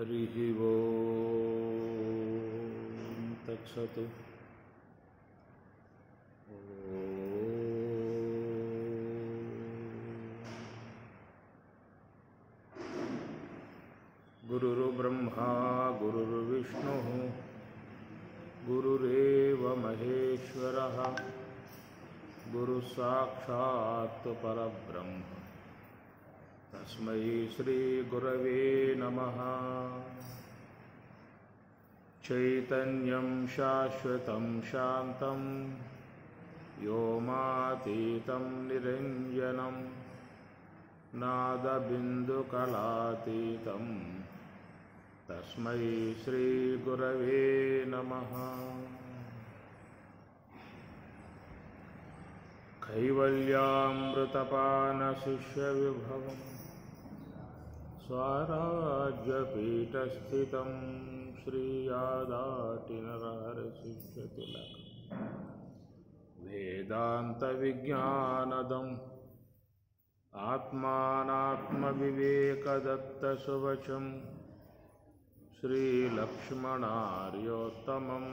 हरिः ओम् तत्सत्। गुरुर्ब्रह्मा गुरुर्विष्णुः गुरुरेव महेश्वरः गुरुसाक्षात् परब्रह्म तस्मै श्रीगुरवे नमः। चैतन्यं शाश्वतं शान्तं व्योमातीतं निरञ्जनं नादबिन्दुकलातीतं तस्मै श्रीगुरवे नमः। कैवल्यामृतपानशिष्यविभवं स्वराज्यपीठस्थितं श्रीयादाटिनरहरशिष्यतिलकं वेदान्तविज्ञानदम् आत्मानात्मविवेकदत्तसुवचं श्रीलक्ष्मणार्योत्तमं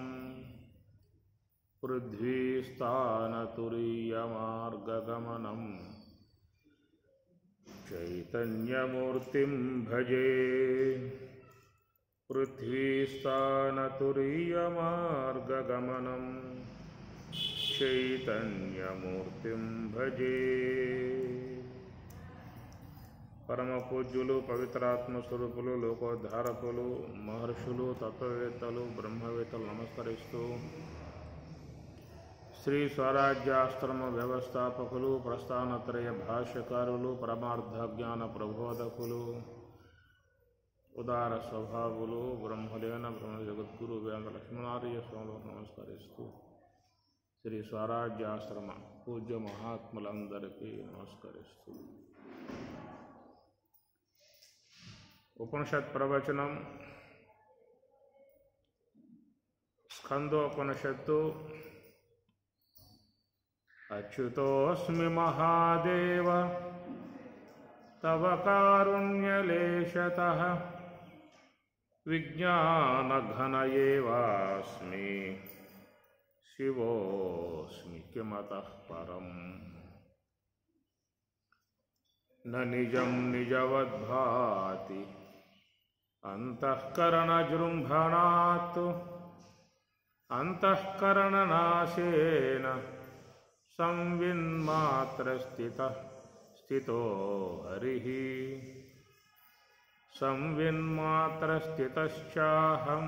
पृथ्वीस्थानतुरीयमार्गगमनं चैतन्यमूर्तिं भजे। पृथ्वीस्थानतुरीयमार्गगमनं चैतन्यमूर्तिं भजे। పరమ పూజ్యులు పవిత్రాత్మ స్వరూపులు లోకోద్ధారకులు మహర్షులు తత్వవేత్తలు బ్రహ్మవేత్తలు నమస్కరిస్తూ శ్రీ స్వరాజ్యాశ్రమ వ్యవస్థాపకులు ప్రస్థానత్రయ భాష్యకారులు పరమార్థ జ్ఞాన ప్రబోధకులు ఉదార స్వభావులు బ్రహ్మలేన బ్రహ్మ జగద్గురు వేద లక్ష్మణార్య స్వాములకు నమస్కరిస్తూ శ్రీ స్వరాజ్యాశ్రమ పూజ్య మహాత్ములందరికీ నమస్కరిస్తూ ఉపనిషత్ ప్రవచనం స్కందోపనిషత్తు అచ్యుతోస్మి మహాదేవ తవ కారుణ్యలేశతః విజ్ఞానఘనయేవాస్మి శివోస్మి కిమతః పరం న నిజం నిజవద్భాతి అంతఃకరణజృంభణాత్ అంతఃకరణనాశేన సంవిన్మాత్రస్థితో హరిః సంవిన్మాత్రస్థితశ్చాహం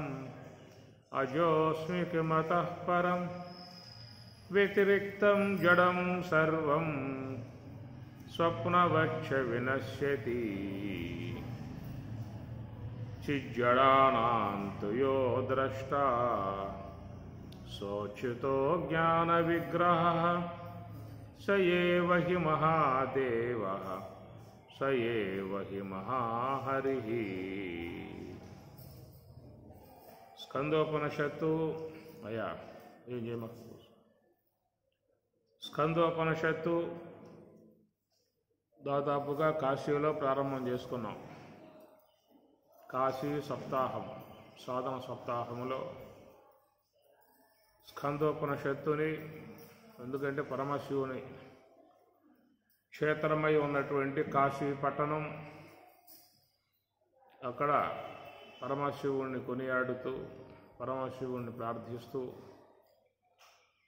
అజోస్మి కిమతః పరం వ్యతిరిక్తం జడం సర్వం స్వప్నవచ్చ వినశ్యతి చిజ్జడానాం తు యో ద్రష్టా సోచ్యుతో జ్ఞానవిగ్రహః స ఏవ హి మహాదేవః స ఏవ హి మహాహరిః. స్కందోపనిషత్తు అయ్యా ఏం చేయమకు స్కందోపనిషత్తు దాదాపుగా కాశీలో ప్రారంభం చేసుకున్నాం. కాశీ సప్తాహం సాధన సప్తాహములో స్కందోపనిషత్తుని, ఎందుకంటే పరమశివుని క్షేత్రమై ఉన్నటువంటి కాశీ పట్టణం, అక్కడ పరమశివుణ్ణి కొనియాడుతూ పరమశివుణ్ణి ప్రార్థిస్తూ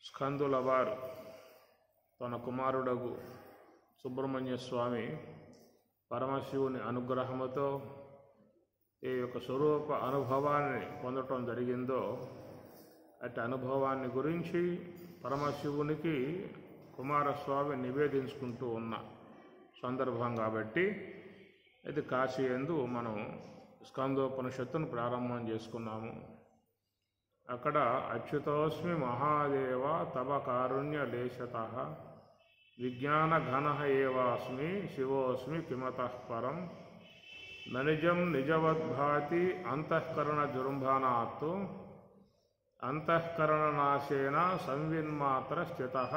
స్కందుల వారు తన కుమారుడగు సుబ్రహ్మణ్య స్వామి పరమశివుని అనుగ్రహముతో ఈ యొక్క స్వరూప అనుభవాన్ని పొందటం జరిగిందో అట్టి అనుభవాన్ని గురించి పరమశివునికి కుమారస్వామి నివేదించుకుంటూ ఉన్న సందర్భం కాబట్టి ఇది కాశీ యందు మనం స్కందోపనిషత్తును ప్రారంభం చేసుకున్నాము. అక్కడ అచ్యుతోస్మి మహాదేవ తవ కారుణ్య లేశతః విజ్ఞానఘనః ఏవాస్మి శివోస్మి కిమతః పరం న నిజం నిజవద్భాతి అంతఃకరణజృంభణాత్ అంతఃకరణనాశేన సంవిన్మాత్రస్థితః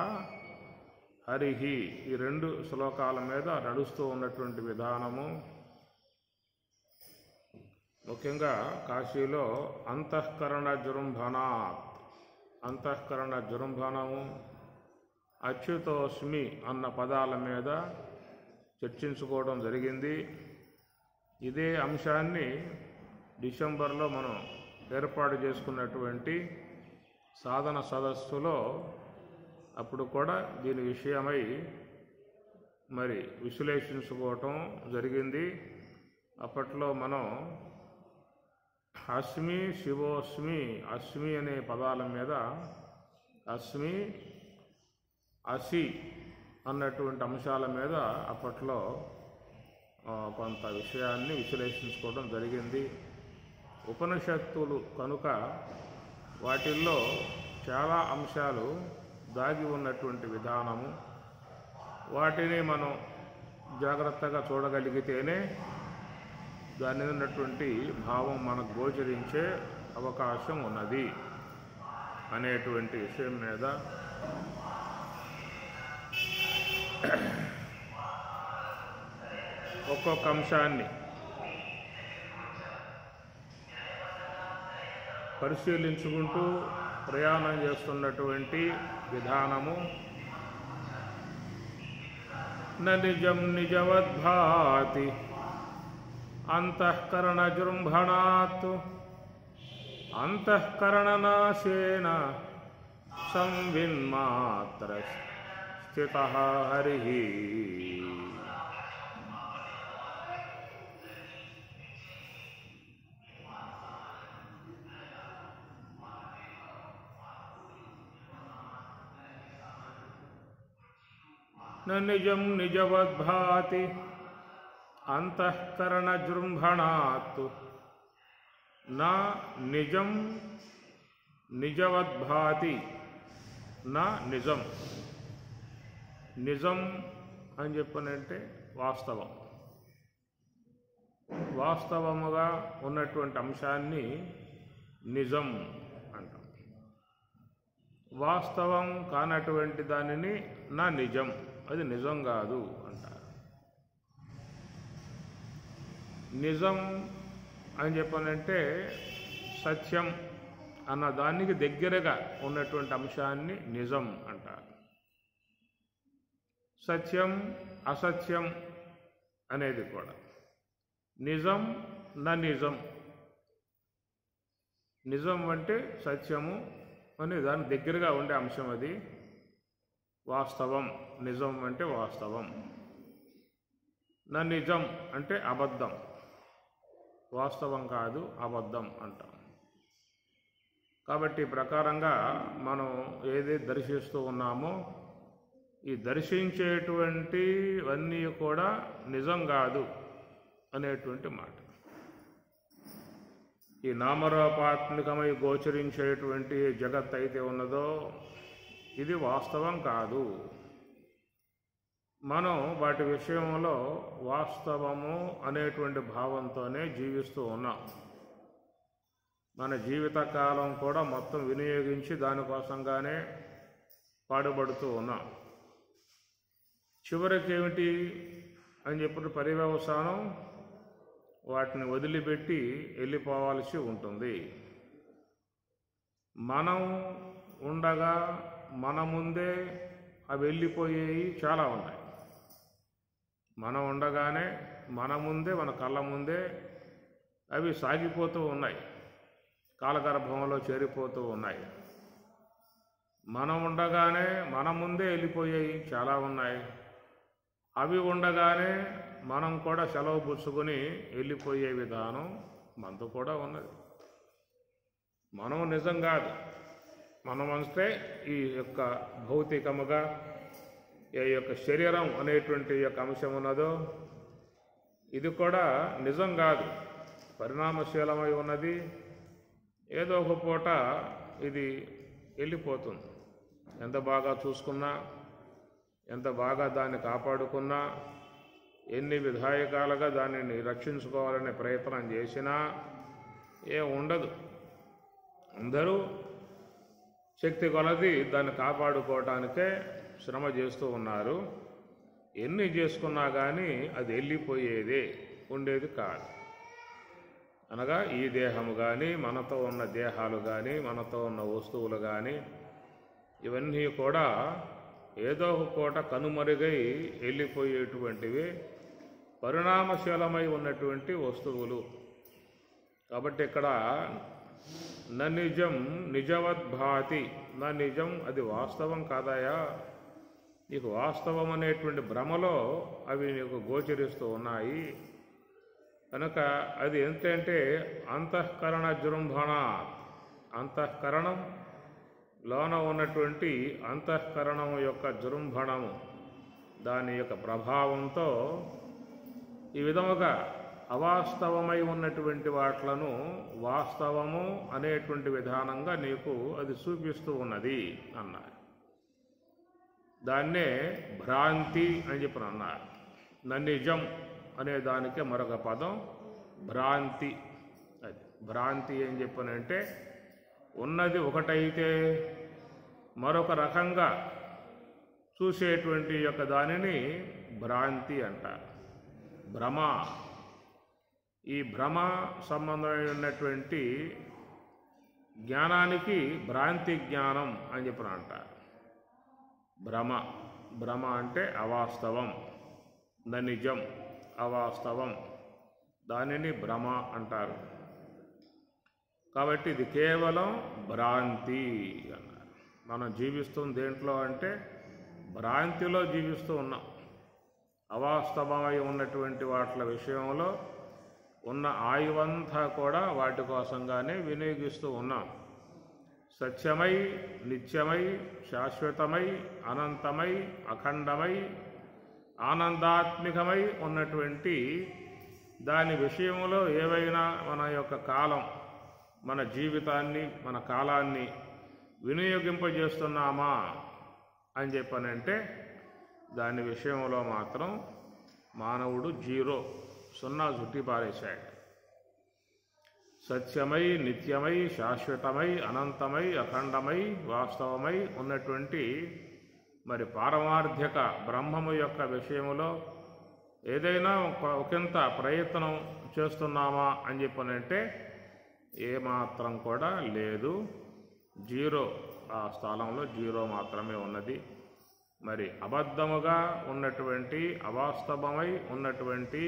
హరిః. ఈ రెండు శ్లోకాల మీద నడుస్తూ ఉన్నటువంటి విధానము ముఖ్యంగా కాశీలో అంతఃకరణ జృంభణాత్, అంతఃకరణ జృంభణము, అచ్యుతోస్మి అన్న పదాల మీద చర్చించుకోవడం జరిగింది. ఇదే అంశాన్ని డిసెంబర్లో మనం ఏర్పాటు చేసుకున్నటువంటి సాధన సదస్సులో అప్పుడు కూడా దీని విషయమై మరి విశ్లేషించుకోవటం జరిగింది. అప్పట్లో మనం అస్మి, శివోస్మి, అస్మి అనే పదాల మీద అస్మి, అసి అన్నటువంటి అంశాల మీద అప్పట్లో కొంత విషయాన్ని విశ్లేషించుకోవడం జరిగింది. ఉపనిషత్తులు కనుక వాటిల్లో చాలా అంశాలు దాగి ఉన్నటువంటి విధానము, వాటిని మనం జాగ్రత్తగా చూడగలిగితేనే దాని ఉన్నటువంటి భావం మనకు గోచరించే అవకాశం ఉన్నది అనేటువంటి విషయం మీద ఒక్కొక్క అంశాన్ని పరిశీలించుకుంటూ ప్రయాణం చేస్తున్నటువంటి విధానము. నిజం నిజవద్భాతి అంతఃకరణ జృంభణాత్ అంతఃకరణనాశేన సంవిన్మాత్ర స్థితః హరిః. నిజం నిజవద్భాతి అంతఃకరణ జృంభణాత్ నా నిజం నిజవద్భాతి నా నిజం. నిజం అని చెప్పనంటే వాస్తవం, వాస్తవముగా ఉన్నటువంటి అంశాన్ని నిజం అంటాం. వాస్తవం కానటువంటి దానిని నా నిజం, అది నిజం కాదు అంటారు. నిజం అని చెప్పనంటే సత్యం అన్న దానికి దగ్గరగా ఉన్నటువంటి అంశాన్ని నిజం అంటారు. సత్యం అసత్యం అనేది కూడా నిజం నా నిజం. నిజం అంటే సత్యము అని దాని దగ్గరగా ఉండే అంశం అది. వాస్తవం, నిజం అంటే వాస్తవం. నా నిజం అంటే అబద్ధం, వాస్తవం కాదు అబద్ధం అంటాం. కాబట్టి ప్రకారంగా మనం ఏది దర్శిస్తూ ఉన్నామో ఈ దర్శించేటువంటివన్నీ కూడా నిజం కాదు అనేటువంటి మాట. ఈ నామరూపాత్మకమై గోచరించేటువంటి జగత్ అయితే ఉన్నదో ఇది వాస్తవం కాదు. మనం వాటి విషయంలో వాస్తవము అనేటువంటి భావంతోనే జీవిస్తూ ఉన్నాం. మన జీవితకాలం కూడా మొత్తం వినియోగించి దానికోసంగానే పాటుపడుతూ ఉన్నాం. చివరికి ఏమిటి అని చెప్పిన పర్యవసానం వాటిని వదిలిపెట్టి వెళ్ళిపోవాల్సి ఉంటుంది. మనం ఉండగా మన ముందే అవి వెళ్ళిపోయేవి చాలా ఉన్నాయి. మనం ఉండగానే మన ముందే, మన కళ్ళ ముందే అవి సాగిపోతూ ఉన్నాయి, కాలగర్భంలో చేరిపోతూ ఉన్నాయి. మనం ఉండగానే మన ముందే వెళ్ళిపోయేవి చాలా ఉన్నాయి. అవి ఉండగానే మనం కూడా సెలవు పుచ్చుకొని వెళ్ళిపోయే విధానం మనతో కూడా ఉన్నది. మనం నిజం కాదు. మనం అంటే ఈ యొక్క భౌతికముగా ఈ యొక్క శరీరం అనేటువంటి యొక్క అంశం ఉన్నదో ఇది కూడా నిజం కాదు, పరిణామశీలమై ఉన్నది. ఏదో ఒక పూట ఇది వెళ్ళిపోతుంది. ఎంత బాగా చూసుకున్నా, ఎంత బాగా దాన్ని కాపాడుకున్నా, ఎన్ని విధాయకాలుగా దానిని రక్షించుకోవాలనే ప్రయత్నం చేసినా ఉండదు. అందరూ శక్తి కొలది దాన్ని కాపాడుకోవటానికే శ్రమ చేస్తూ ఉన్నారు. ఎన్ని చేసుకున్నా కానీ అది వెళ్ళిపోయేదే, ఉండేది కాదు. అనగా ఈ దేహము కానీ, మనతో ఉన్న దేహాలు కానీ, మనతో ఉన్న వస్తువులు కానీ, ఇవన్నీ కూడా ఏదో ఒక పూట కనుమరుగై వెళ్ళిపోయేటువంటివి, పరిణామశీలమై ఉన్నటువంటి వస్తువులు. కాబట్టి ఇక్కడ నిజం నిజవద్భాతి, నిజం అది వాస్తవం కాదాయా, నీకు వాస్తవం అనేటువంటి భ్రమలో అవి నీకు గోచరిస్తూ ఉన్నాయి. కనుక అది ఏంటంటే అంతఃకరణ జృంభణ, అంతఃకరణం లోన ఉన్నటువంటి అంతఃకరణం యొక్క జృంభణము, దాని యొక్క ప్రభావంతో ఈ విధముగా అవాస్తవమై ఉన్నటువంటి వాట్లను వాస్తవము అనేటువంటి విధానంగా నీకు అది చూపిస్తూ ఉన్నది అన్నారు. దాన్నే భ్రాంతి అని చెప్పిన అన్నారు. నిజం అనే దానికే మరొక పదం భ్రాంతి. అది భ్రాంతి అని చెప్పనంటే ఉన్నది ఒకటైతే మరొక రకంగా చూసేటువంటి యొక్క దానిని భ్రాంతి అంటారు. భ్రమ, ఈ భ్రమ సంబంధమైన ఉన్నటువంటి జ్ఞానానికి భ్రాంతి జ్ఞానం అని చెప్పిన అంటారు. భ్రమ అంటే అవాస్తవం, నిజం అవాస్తవం, దానిని భ్రమ అంటారు. కాబట్టి ఇది కేవలం భ్రాంతి అన్నారు. మనం జీవిస్తుంది దేంట్లో అంటే భ్రాంతిలో జీవిస్తూ ఉన్నాం. అవాస్తవమై ఉన్నటువంటి వాటి విషయంలో ఉన్న ఆయువంతా కూడా వాటి కోసంగానే వినియోగిస్తూ ఉన్నాం. సత్యమై, నిత్యమై, శాశ్వతమై, అనంతమై, అఖండమై, ఆనందాత్మికమై ఉన్నటువంటి దాని విషయంలో ఏవైనా మన యొక్క కాలం, మన జీవితాన్ని, మన కాలాన్ని వినియోగింపజేస్తున్నామా అని చెప్పనంటే దాని విషయంలో మాత్రం మానవుడు జీరో, సున్నా చుట్టి పారేశాడు. సత్యమై, నిత్యమై, శాశ్వతమై, అనంతమై, అఖండమై, వాస్తవమై ఉన్నటువంటి మరి పారమార్థిక బ్రహ్మము యొక్క విషయంలో ఏదైనా ఒకంత ప్రయత్నం చేస్తున్నామా అని చెప్పనంటే ఏమాత్రం కూడా లేదు, జీరో. ఆ స్థలంలో జీరో మాత్రమే ఉన్నది. మరి అబద్ధముగా ఉన్నటువంటి, అవాస్తవమై ఉన్నటువంటి,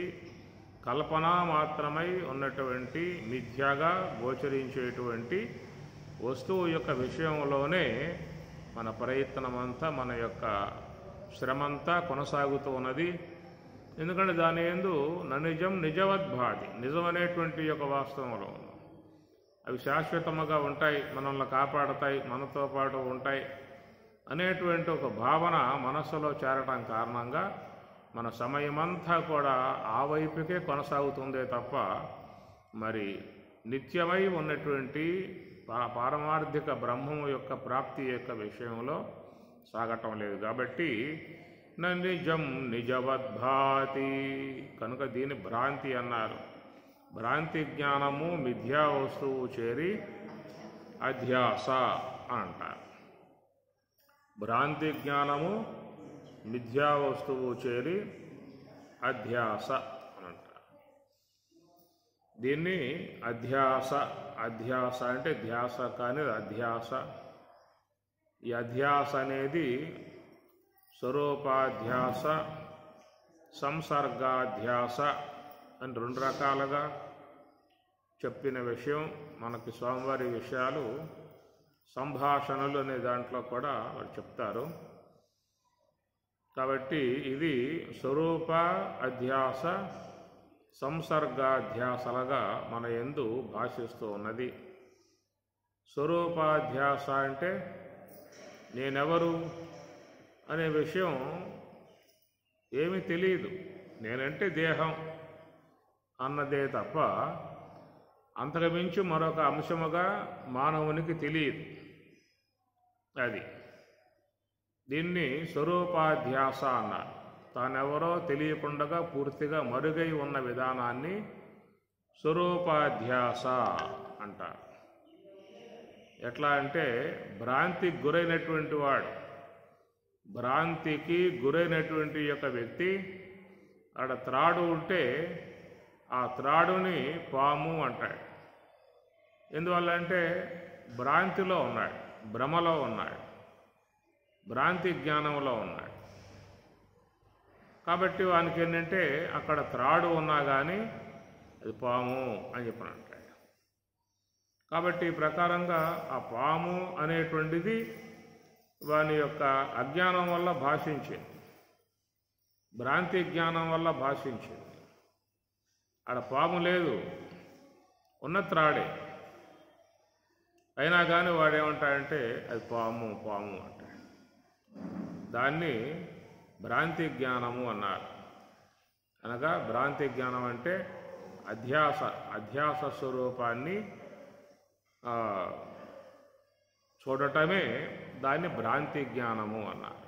కల్పన మాత్రమై ఉన్నటువంటి, మిథ్యాగా గోచరించేటువంటి వస్తువు యొక్క విషయంలోనే మన ప్రయత్నమంతా, మన యొక్క శ్రమంతా కొనసాగుతూ ఉన్నది. ఎందుకంటే దాని యందు నిజం నిజవద్భాతి, నిజమనేటువంటి యొక్క వాస్తవంలో అవి శాశ్వతముగా ఉంటాయి, మనల్ని కాపాడతాయి, మనతో పాటు ఉంటాయి అనేటువంటి ఒక భావన మనస్సులో చేరటం కారణంగా మన సమయమంతా కూడా ఆ వైపుకే కొనసాగుతుందే తప్ప మరి నిత్యమై ఉన్నటువంటి పారమార్థిక బ్రహ్మము యొక్క ప్రాప్తి యొక్క విషయంలో సాగటం లేదు. కాబట్టి నిజం నిజవద్భాతి, కనుక దీని భ్రాంతి అన్నారు. భ్రాంతి జ్ఞానము మిథ్యా వస్తువు చేరి అధ్యాస అంటారు. భ్రాంతి జ్ఞానము మిథ్యా వస్తువు చేరి అధ్యాస అని అంటారు. దీన్ని అధ్యాస, అధ్యాస అంటే ధ్యాస కానీ అధ్యాస. ఈ అధ్యాస అనేది స్వరూపాధ్యాస, సంసర్గాధ్యాస అని రెండు రకాలుగా చెప్పిన విషయం. మనకి స్వామివారి విషయాలు సంభాషణలు అనే దాంట్లో కూడా వారు చెప్తారు. కాబట్టి ఇది స్వరూప అధ్యాస, సంసర్గాధ్యాసలుగా మన యందు భాషిస్తూ ఉన్నది. స్వరూపాధ్యాస అంటే నేనెవరు అనే విషయం ఏమీ తెలియదు, నేనంటే దేహం అన్నదే తప్ప అంతకు మించి మరొక అంశముగా మానవునికి తెలియదు. అది దీన్ని స్వరూపాధ్యాస అన్నారు. తానెవరో తెలియకుండా పూర్తిగా మరుగై ఉన్న విధానాన్ని స్వరూపాధ్యాస అంటారు. ఎట్లా అంటే భ్రాంతికి గురైనటువంటి వాడు, భ్రాంతికి గురైనటువంటి యొక్క వ్యక్తి ఆడ త్రాడు ఉంటే ఆ త్రాడుని పాము అంటాడు. ఎందువల్ల అంటే భ్రాంతిలో ఉన్నాడు, భ్రమలో ఉన్నాడు, భ్రాంతి జ్ఞానంలో ఉన్నాడు. కాబట్టి వానికి ఏంటంటే అక్కడ త్రాడు ఉన్నా కానీ అది పాము అని చెప్పని అంటాడు. కాబట్టి ఈ ప్రకారంగా ఆ పాము అనేటువంటిది వాని యొక్క అజ్ఞానం వల్ల భాషించింది, భ్రాంతి జ్ఞానం వల్ల భాషించింది. ఆడ పాము లేదు, ఉన్న త్రాడే. అయినా కానీ వాడేమంటాడంటే అది పాము పాము అంటాడు. దాన్ని భ్రాంతి జ్ఞానము అన్నారు. అనగా భ్రాంతి జ్ఞానం అంటే అధ్యాస స్వరూపాన్ని చూడటమే దాన్ని భ్రాంతి జ్ఞానము అన్నారు.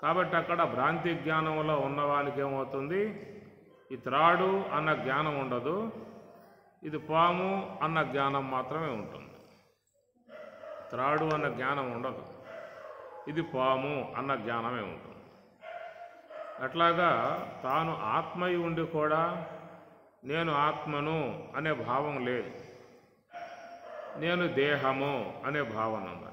కాబట్టి అక్కడ భ్రాంతి జ్ఞానంలో ఉన్నవానికి ఏమవుతుంది, ఈ త్రాడు అన్న జ్ఞానం ఉండదు, ఇది పాము అన్న జ్ఞానం మాత్రమే ఉంటుంది. త్రాడు అన్న జ్ఞానం ఉండదు, ఇది పాము అన్న జ్ఞానమే ఉంటుంది. అట్లాగా తాను ఆత్మయి ఉండి కూడా నేను ఆత్మను అనే భావం లేదు, నేను దేహము అనే భావన ఉన్నది.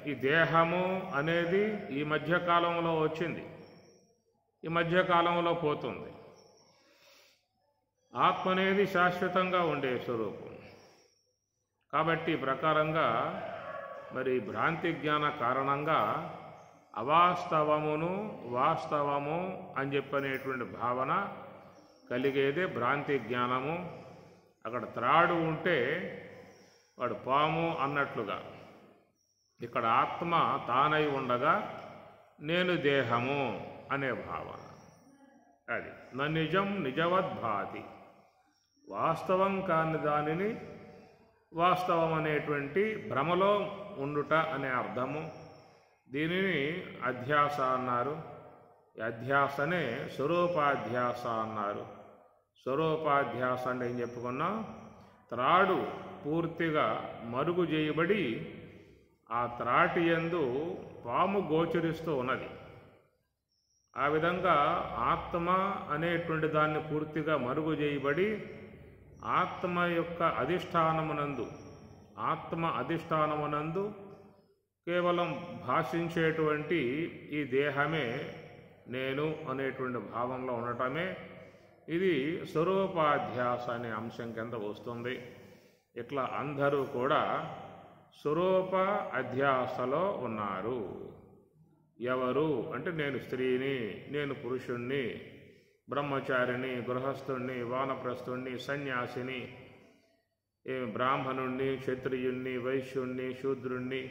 ఈ దేహము అనేది ఈ మధ్యకాలంలో వచ్చింది, ఈ మధ్యకాలంలో పోతుంది. ఆత్మ అనేది శాశ్వతంగా ఉండే స్వరూపం. కాబట్టి ప్రకారంగా మరి భ్రాంతి జ్ఞాన కారణంగా అవాస్తవమును వాస్తవము అని చెప్పనేటువంటి భావన కలిగేదే భ్రాంతి జ్ఞానము. అక్కడ త్రాడు ఉంటే వాడు పాము అన్నట్లుగా, ఇక్కడ ఆత్మ తానై ఉండగా నేను దేహము అనే భావన. అది నా నిజం నిజవద్భాతి, వాస్తవం కాని దానిని వాస్తవం అనేటువంటి భ్రమలో ఉండుట అనే అర్థము. దీనిని అధ్యాస అన్నారు. ఈ అధ్యాసనే స్వరూపాధ్యాస అన్నారు. స్వరూపాధ్యాస అంటే ఏం చెప్పుకున్నాం, త్రాడు పూర్తిగా మరుగు చేయబడి ఆ త్రాటి యందు పాము గోచరిస్తూ ఉన్నది. ఆ విధంగా ఆత్మ అనేటువంటి దాన్ని పూర్తిగా మరుగు చేయబడి ఆత్మ యొక్క అధిష్టానమునందు కేవలం భాషించేటువంటి ఈ దేహమే నేను అనేటువంటి భావంలో ఉండటమే ఇది స్వరూపాధ్యాస అనే అంశం కింద వస్తుంది. ఇట్లా అందరూ కూడా స్వరూప అధ్యాసలో ఉన్నారు. ఎవరు అంటే నేను స్త్రీని, నేను పురుషుణ్ణి, బ్రహ్మచారిని, గృహస్థుణ్ణి, వానప్రస్థుణ్ణి, సన్యాసిని, బ్రాహ్మణుణ్ణి, క్షత్రియుణ్ణి, వైశ్యుణ్ణి, శూద్రుణ్ణి,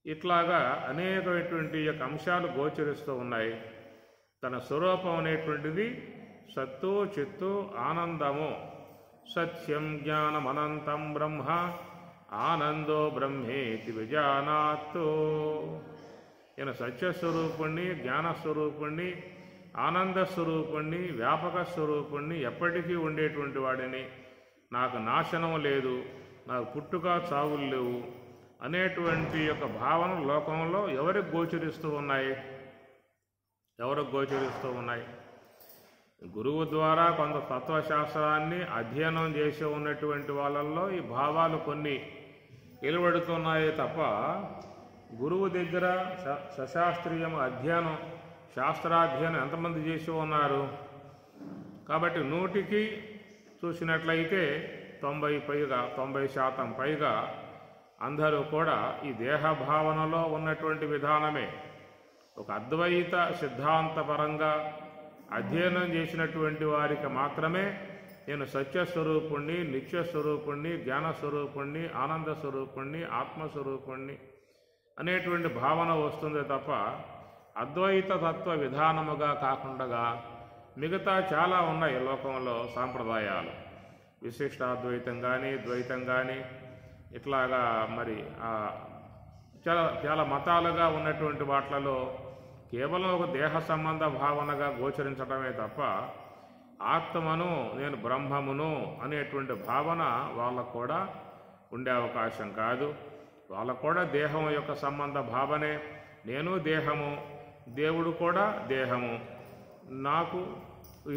ఇట్లాగా అనేకమైనటువంటి యొక్క అంశాలు గోచరిస్తూ ఉన్నాయి. తన స్వరూపం అనేటువంటిది సత్తు చిత్తు ఆనందము. సత్యం జ్ఞానమనంతం బ్రహ్మ ఆనందో బ్రహ్మేతి విజానాత్తు. ఈయన సత్యస్వరూపుణ్ణి, జ్ఞానస్వరూపుణ్ణి, ఆనందస్వరూపుణ్ణి, వ్యాపక స్వరూపుణ్ణి, ఎప్పటికీ ఉండేటువంటి వాడిని, నాకు నాశనం లేదు, నాకు పుట్టుక చావులు లేవు అనేటువంటి యొక్క భావన లోకంలో ఎవరికి గోచరిస్తూ ఉన్నాయి? గురువు ద్వారా కొంత తత్వశాస్త్రాన్ని అధ్యయనం చేసి ఉన్నటువంటి వాళ్ళల్లో ఈ భావాలు కొన్ని వెలువడుతున్నాయే తప్ప గురువు దగ్గర సశాస్త్రీయం అధ్యయనం, శాస్త్రాధ్యయనం ఎంతమంది చేసి ఉన్నారు? కాబట్టి 100కి చూసినట్లయితే 90% పైగా అందరూ కూడా ఈ దేహ భావనలో ఉన్నటువంటి విధానమే. ఒక అద్వైత సిద్ధాంతపరంగా అధ్యయనం చేసినటువంటి వారికి మాత్రమే నేను సత్యస్వరూపుణ్ణి, నిత్యస్వరూపుణ్ణి, జ్ఞానస్వరూపుణ్ణి, ఆనందస్వరూపుణ్ణి, ఆత్మస్వరూపుణ్ణి అనేటువంటి భావన వస్తుంది తప్ప అద్వైత తత్వ విధానముగా కాకుండా మిగతా చాలా ఉన్నాయి లోకంలో సాంప్రదాయాలు. విశిష్టాద్వైతం కానీ, ద్వైతం కానీ, ఇట్లాగా మరి చాలా మతాలుగా ఉన్నటువంటి వాటిలలో కేవలం ఒక దేహ సంబంధ భావనగా గోచరించడమే తప్ప ఆత్మను, నేను బ్రహ్మమును అనేటువంటి భావన వాళ్ళకు కూడా ఉండే అవకాశం కాదు. వాళ్ళకు కూడా దేహం యొక్క సంబంధ భావనే. నేను దేహము, దేవుడు కూడా దేహము, నాకు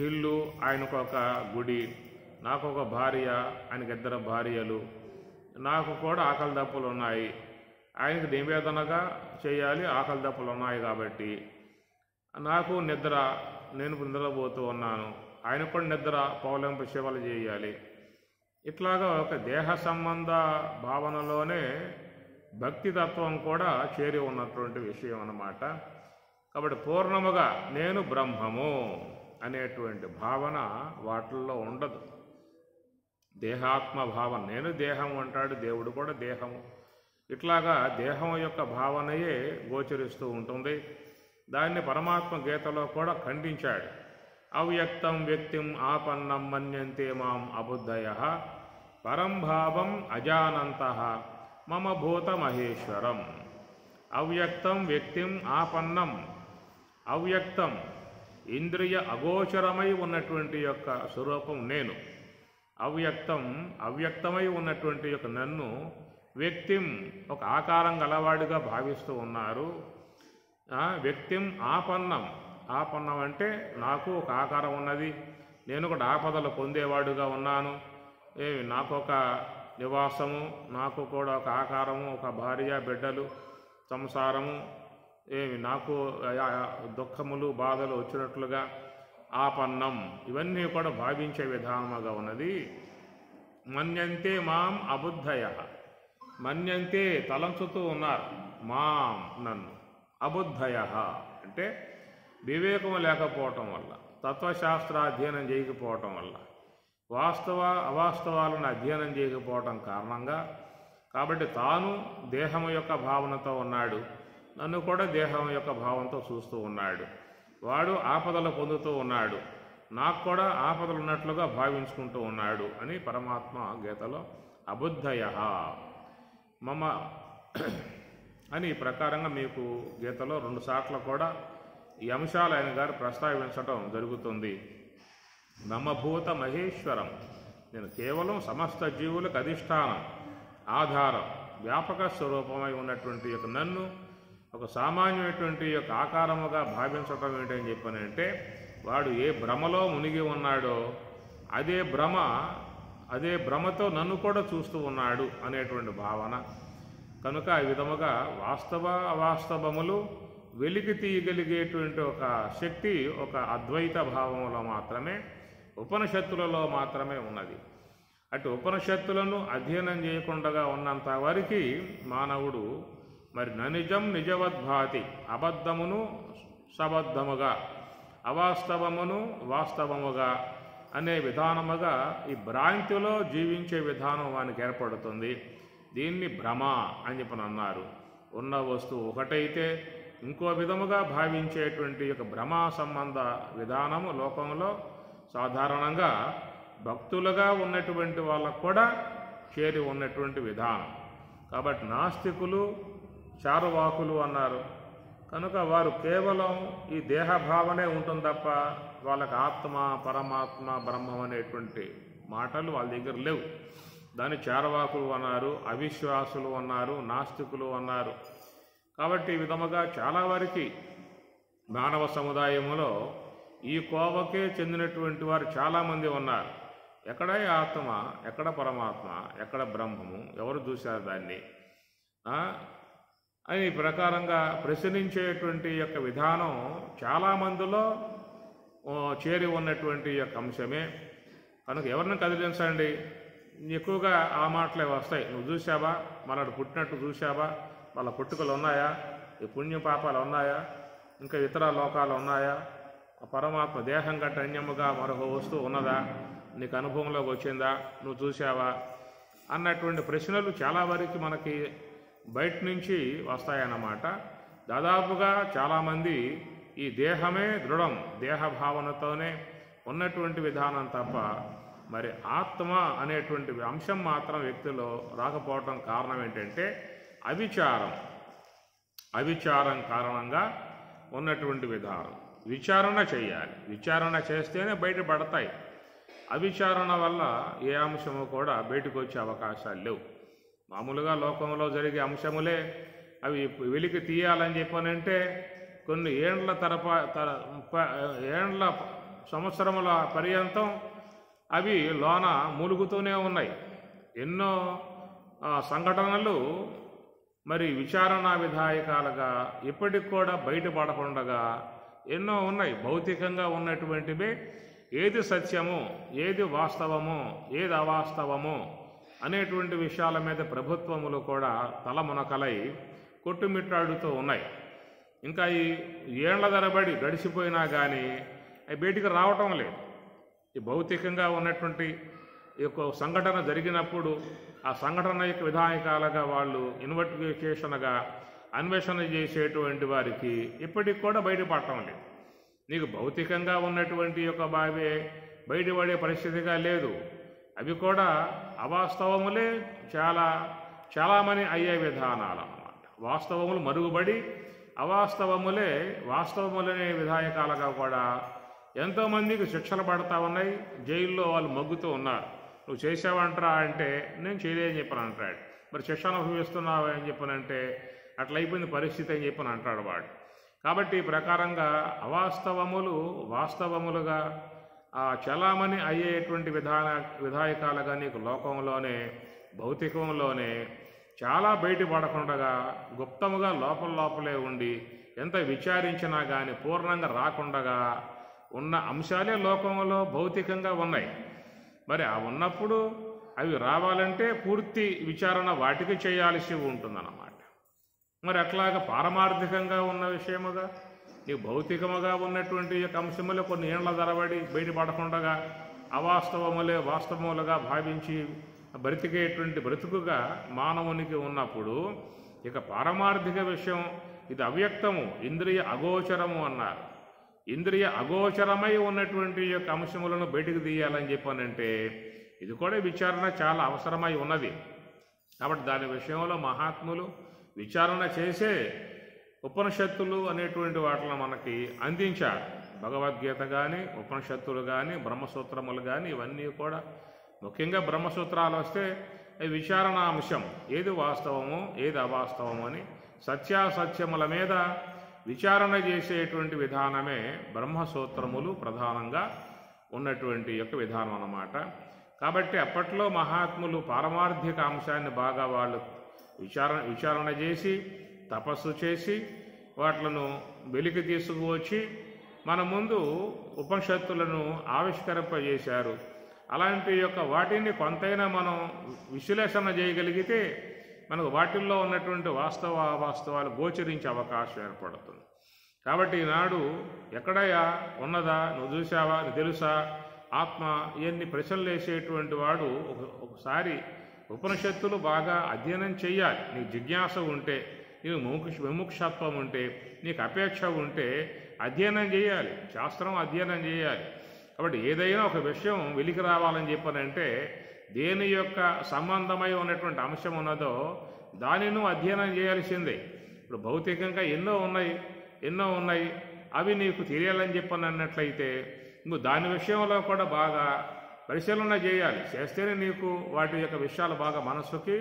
ఇల్లు, ఆయనకు ఒక గుడి, నాకు ఒక భార్య, ఆయనకి 2 భార్యలు, నాకు కూడా ఆకలి దప్పులు ఉన్నాయి, ఆయనకి నివేదనగా చేయాలి, ఆకలి దప్పులు ఉన్నాయి కాబట్టి నాకు నిద్ర, నేను నిద్రపోతూ ఉన్నాను, ఆయన కూడా నిద్ర పౌలింపు సేవలు చేయాలి. ఇట్లాగా ఒక దేహ సంబంధ భావనలోనే భక్తితత్వం కూడా చేరి ఉన్నటువంటి విషయం అన్నమాట. కాబట్టి పూర్ణముగా నేను బ్రహ్మము అనేటువంటి భావన వాటిల్లో ఉండదు. దేహాత్మ భావన, నేను దేహము అంటాడు, దేవుడు కూడా దేహము. ఇట్లాగా దేహం యొక్క భావనయే గోచరిస్తూ ఉంటుంది. దాన్ని పరమాత్మ గీతలో కూడా ఖండించాడు. అవ్యక్తం వ్యక్తిం ఆపన్నం మన్యంతే మాం అబుద్ధయః పరంభావం అజానంతః మమ భూత మహేశ్వరం. అవ్యక్తం వ్యక్తిం ఆపన్నం, అవ్యక్తం ఇంద్రియ అగోచరమై ఉన్నటువంటి యొక్క స్వరూపం నేను. అవ్యక్తమై ఉన్నటువంటి యొక్క నన్ను వ్యక్తిం ఒక ఆకారం గలవాడిగా భావిస్తూ ఉన్నారు. వ్యక్తిం ఆపన్నం అంటే నాకు ఒక ఆకారం ఉన్నది, నేను కూడా ఆపదలు పొందేవాడుగా ఉన్నాను, నాకు ఒక నివాసము, నాకు కూడా ఒక ఆకారము, ఒక భార్య, బిడ్డలు, సంసారము, నాకు దుఃఖములు బాధలు వచ్చినట్లుగా ఆపన్నం, ఇవన్నీ కూడా భావించే విధానముగా ఉన్నది. మన్యంతే మాం అబుద్ధయః, మన్యంతే తలంచుతూ ఉన్నారు, మాం నన్ను, అబుద్ధయః అంటే వివేకము లేకపోవటం వల్ల, తత్వశాస్త్ర అధ్యయనం చేయకపోవటం వల్ల, అవాస్తవాలను అధ్యయనం చేయకపోవటం కారణంగా, కాబట్టి తాను దేహము యొక్క భావనతో ఉన్నాడు, నన్ను కూడా దేహం యొక్క భావంతో చూస్తూ ఉన్నాడు. వాడు ఆపదలు పొందుతూ ఉన్నాడు, నాకు కూడా ఆపదలు ఉన్నట్లుగా భావించుకుంటూ ఉన్నాడు అని పరమాత్మ గీతలో అబుద్ధయః మమ అని ఈ ప్రకారంగా మీకు గీతలో 2 సార్లు కూడా ఈ అంశాలు ఆయన గారు ప్రస్తావించడం జరుగుతుంది. మమభూత మహేశ్వరం, నేను కేవలం సమస్త జీవులకు అధిష్టానం, ఆధారం, వ్యాపక స్వరూపమై ఉన్నటువంటి యొక్క నన్ను ఒక సామాన్యమైనటువంటి యొక్క ఆకారముగా భావించటం ఏంటని చెప్పానంటే, వాడు ఏ భ్రమలో మునిగి ఉన్నాడో అదే భ్రమతో నన్ను కూడా చూస్తూ ఉన్నాడు అనేటువంటి భావన. కనుక ఈ విధముగా వాస్తవ అవాస్తవములు వెలికి తీయగలిగేటువంటి ఒక శక్తి ఒక అద్వైత భావంలో మాత్రమే, ఉపనిషత్తులలో మాత్రమే ఉన్నది. అటు ఉపనిషత్తులను అధ్యయనం చేయకుండా ఉన్నంత వరకు మానవుడు మరి ననిజం నిజవద్భాతి, అబద్ధమును సబద్ధముగా, అవాస్తవమును వాస్తవముగా అనే విధానముగా ఈ భ్రాంతిలో జీవించే విధానం వానికి ఏర్పడుతుంది. దీన్ని భ్రమ అని చెప్పని అన్నారు. ఉన్న వస్తువు ఒకటైతే ఇంకో విధముగా భావించేటువంటి ఒక భ్రమా సంబంధ విధానము లోకంలో సాధారణంగా భక్తులుగా ఉన్నటువంటి వాళ్ళకు కూడా చేరి ఉన్నటువంటి విధానం. కాబట్టి నాస్తికులు, చారువాకులు అన్నారు. కనుక వారు కేవలం ఈ దేహభావనే ఉంటుంది తప్ప వాళ్ళకి ఆత్మ, పరమాత్మ, బ్రహ్మం అనేటువంటి మాటలు వాళ్ళ దగ్గర లేవు. దాన్ని చారవాకులు అన్నారు, అవిశ్వాసులు అన్నారు, నాస్తికులు అన్నారు. కాబట్టి ఈ విధముగా చాలా వరకు మానవ సముదాయములో ఈ కోవకే చెందినటువంటి వారు చాలామంది ఉన్నారు. ఎక్కడ ఆత్మ, ఎక్కడ పరమాత్మ, ఎక్కడ బ్రహ్మము, ఎవరు చూశారు దాన్ని అని ప్రకారంగా ప్రశ్నించేటువంటి యొక్క విధానం చాలామందిలో చేరి ఉన్నటువంటి యొక్క అంశమే. కనుక ఎవరిని కదిలించండి, ఎక్కువగా ఆ మాటలే వస్తాయి. నువ్వు చూసావా, మనడు పుట్టినట్టు చూసావా, వాళ్ళ పుట్టుకలు ఉన్నాయా, ఈ పుణ్య పాపాలు ఉన్నాయా, ఇంకా ఇతర లోకాలు ఉన్నాయా, పరమాత్మ దేహం గట్ట అన్యముగా మరొక వస్తువు ఉన్నదా, నీకు అనుభవంలోకి వచ్చిందా, నువ్వు చూసావా అన్నటువంటి ప్రశ్నలు చాలా వరకు మనకి బయట నుంచి వస్తాయన్నమాట. దాదాపుగా చాలామంది ఈ దేహమే దృఢం, దేహ భావనతోనే ఉన్నటువంటి విధానం తప్ప మరి ఆత్మ అనేటువంటి అంశం మాత్రం వ్యక్తిలో రాకపోవటం కారణం ఏంటంటే అవిచారం కారణంగా ఉన్నటువంటి విధానం. విచారణ చేయాలి, విచారణ చేస్తేనే బయటపడతాయి. అవిచారణ వల్ల ఏ అంశము కూడా బయటకు వచ్చే అవకాశాలు లేవు. మామూలుగా లోకంలో జరిగే అంశములే అవి వెలికి తీయాలని చెప్పనంటే కొన్ని ఏండ్ల ఏండ్ల సంవత్సరముల పర్యంతం అవి లోన మూలుగుతూనే ఉన్నాయి. ఎన్నో సంఘటనలు మరి విచారణ విధాయకాలుగా ఇప్పటికి కూడా బయటపడకుండా ఎన్నో ఉన్నాయి. భౌతికంగా ఉన్నటువంటివే ఏది సత్యము, ఏది వాస్తవము, ఏది అవాస్తవము అనేటువంటి విషయాల మీద ప్రభుత్వములు కూడా తలమునకలై కొట్టుమిట్టాడుతూ ఉన్నాయి. ఇంకా ఈ ఏళ్ల తరబడి గడిచిపోయినా కానీ అవి బయటికి రావటం లేదు. ఈ భౌతికంగా ఉన్నటువంటి ఈ యొక్క సంఘటన జరిగినప్పుడు ఆ సంఘటన యొక్క విధాయకాలుగా వాళ్ళు ఇన్వెస్టిగేషన్గా అన్వేషణ చేసేటువంటి వారికి ఇప్పటికి కూడా బయటపడటం లేదు. నీకు భౌతికంగా ఉన్నటువంటి యొక్క బావే బయటపడే పరిస్థితిగా లేదు. అవి కూడా అవాస్తవములే చాలామంది అయ్యే విధానాలు అన్నమాట. వాస్తవములు మరుగుబడి అవాస్తవములే వాస్తవములనే విధాయకాలుగా కూడా ఎంతోమందికి శిక్షలు పడతా ఉన్నాయి. జైల్లో వాళ్ళు మగ్గుతూ ఉన్నారు. నువ్వు చేసావంటరా అంటే నేను చేయలేదని చెప్పని అంటాడు. మరి శిక్ష అనుభవిస్తున్నావు అని చెప్పనంటే అట్లా అయిపోయింది పరిస్థితి అని చెప్పని అంటాడు వాడు. కాబట్టి ఈ ప్రకారంగా అవాస్తవములు వాస్తవములుగా చలామణి అయ్యేటువంటి విధాయకాలుగా నీకు లోకంలోనే భౌతికంలోనే చాలా బయటపడకుండా గుప్తముగా లోపలే ఉండి ఎంత విచారించినా కానీ పూర్ణంగా రాకుండా ఉన్న అంశాలే లోకంలో భౌతికంగా ఉన్నాయి. మరి ఆ ఉన్నప్పుడు అవి రావాలంటే పూర్తి విచారణ వాటికి చేయాల్సి ఉంటుందన్నమాట. మరి అట్లాగా పారమార్థికంగా ఉన్న విషయముగా ఈ భౌతికముగా ఉన్నటువంటి యొక్క అంశములు కొన్ని ఏళ్ల తరబడి బయటపడకుండా అవాస్తవములే వాస్తవములుగా భావించి బ్రతికేటువంటి బ్రతుకుగా మానవునికి ఉన్నప్పుడు ఇక పారమార్థిక విషయం ఇది అవ్యక్తము, ఇంద్రియ అగోచరము అన్నారు. ఇంద్రియ అగోచరమై ఉన్నటువంటి యొక్క అంశములను బయటకు తీయాలని చెప్పానంటే ఇది కూడా విచారణ చాలా అవసరమై ఉన్నది. కాబట్టి దాని విషయంలో మహాత్ములు విచారణ చేసే ఉపనిషత్తులు అనేటువంటి వాటిని మనకి అందించారు. భగవద్గీత కానీ ఉపనిషత్తులు కానీ బ్రహ్మసూత్రములు కానీ ఇవన్నీ కూడా ముఖ్యంగా బ్రహ్మసూత్రాలు వస్తే విచారణ అంశం ఏది వాస్తవము ఏది అవాస్తవము అని సత్యాసత్యముల మీద విచారణ చేసేటువంటి విధానమే బ్రహ్మసూత్రములు ప్రధానంగా ఉన్నటువంటి యొక్క విధానం అన్నమాట. కాబట్టి అప్పట్లో మహాత్ములు పారమార్థిక అంశాన్ని బాగా వాళ్ళు విచారణ చేసి తపస్సు చేసి వాట్లను వెలికి తీసుకువచ్చి మన ముందు ఉపనిషత్తులను ఆవిష్కరింపజేశారు. అలాంటి యొక్క వాటిని కొంతైనా మనం విశ్లేషణ చేయగలిగితే మనకు వాటిల్లో ఉన్నటువంటి అవాస్తవాలు గోచరించే అవకాశం ఏర్పడుతుంది. కాబట్టి ఈనాడు ఎక్కడయ్యా ఉన్నదా, నువ్వు చూసావా, నువ్వు తెలుసా, ఆత్మ ఇవన్నీ ప్రశ్నలు వేసేటువంటి వాడు ఒకసారి ఉపనిషత్తులు బాగా అధ్యయనం చేయాలి. నీకు జిజ్ఞాస ఉంటే, నీకు విముక్షత్వం ఉంటే, నీకు అపేక్ష ఉంటే అధ్యయనం చేయాలి, శాస్త్రం అధ్యయనం చేయాలి. కాబట్టి ఏదైనా ఒక విషయం వెలికి రావాలని చెప్పానంటే దేని యొక్క సంబంధమై ఉన్నటువంటి అంశం ఉన్నదో దానిని అధ్యయనం చేయాల్సిందే. ఇప్పుడు భౌతికంగా ఎన్నో ఉన్నాయి అవి నీకు తెలియాలని చెప్పనన్నట్లయితే నువ్వు దాని విషయంలో కూడా బాగా పరిశీలన చేయాలి. చేస్తేనే నీకు వాటి యొక్క విషయాలు బాగా మనస్సుకి